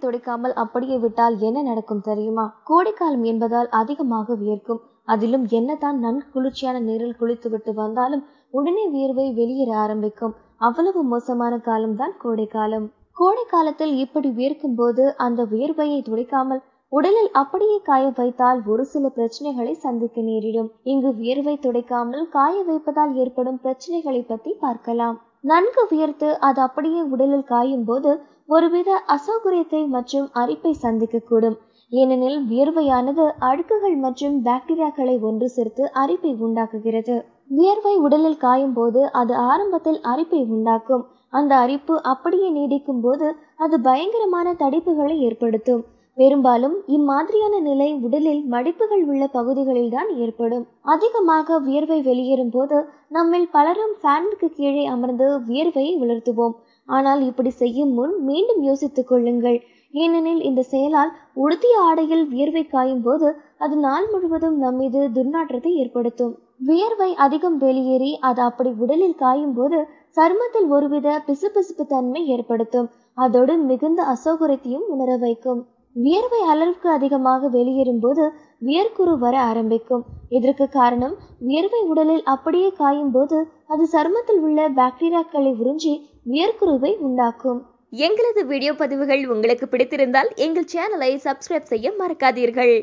துடைக்காமல் அப்படியே விட்டால் என்ன நடக்கும் தெரியுமா? கோடைக்காலம் என்பதால் அதிகமாக வியர்க்கும். அதிலும் என்னதான் நன்கு குளிர்ச்சியான நீரில் குளித்துவிட்டு வந்தாலும் உடனே வியர்வை வெளியேற ஆரம்பிக்கும். அவ்வளவு மோசமான காலம்தான் கோடைக்காலம். கோடை காலத்தில் இப்படி வியர்க்கும் போது அந்த வியர்வையை துடைக்காமல் உடலில் அப்படியே காய வைத்தால் ஒரு சில பிரச்சனைகளை சந்திக்க நேரிடும். இங்கு வியர்வை துடைக்காமல் காய வைப்பதால் ஏற்படும் பிரச்சனைகளை பற்றி பார்க்கலாம். நன்கு வியர்த்து அது அப்படியே உடலில் காயும் போது ஒருவித அசௌகரியத்தை மற்றும் அரிப்பை சந்திக்கக்கூடும். ஏனெனில் வியர்வையானது அழுக்குகள் மற்றும் பாக்டீரியாக்களை ஒன்று சேர்த்து அரிப்பை உண்டாக்குகிறது. வியர்வை உடலில் காயும் போது அது ஆரம்பத்தில் அரிப்பை உண்டாக்கும். அந்த அரிப்பு அப்படியே நீடிக்கும் போது அது பயங்கரமான தடிப்புகளை ஏற்படுத்தும். பெரும்பாலும் இம்மாதிரியான நிலை உடலில் மடிப்புகள் உள்ள பகுதிகளில் தான் ஏற்படும். அதிகமாக வியர்வை வெளியேறும் போது நம்மில் பலரும் ஃபேனுக்கு கீழே அமர்ந்து வியர்வையை உலர்த்துவோம். ஆனால் இப்படி செய்யும் முன் மீண்டும் யோசித்துக் கொள்ளுங்கள். ஏனெனில் இந்த செயலால் உடுத்திய ஆடையில் வியர்வை காயும் போது அது நாள் முழுவதும் நம்மீது துர்நாற்றத்தை ஏற்படுத்தும். வியர்வை அதிகம் வெளியேறி அது அப்படி உடலில் காயும் போது சருமத்தில் ஒருவித பிசுபிசுப்பு தன்மை ஏற்படுத்தும். அதோடு மிகுந்த அசௌகரியத்தையும் உணர வைக்கும். வியர்வை அளவுக்கு அதிகமாக வெளியேறும் போது வியர்க்குரு வர ஆரம்பிக்கும். இதற்கு காரணம் வியர்வை உடலில் அப்படியே காயும் போது அது சருமத்தில் உள்ள பாக்டீரியாக்களை உறிஞ்சி வியர்க்குருவை உண்டாக்கும். எங்களது வீடியோ பதிவுகள் உங்களுக்கு பிடித்திருந்தால் எங்கள் சேனலை சப்ஸ்கிரைப் செய்ய மறக்காதீர்கள்.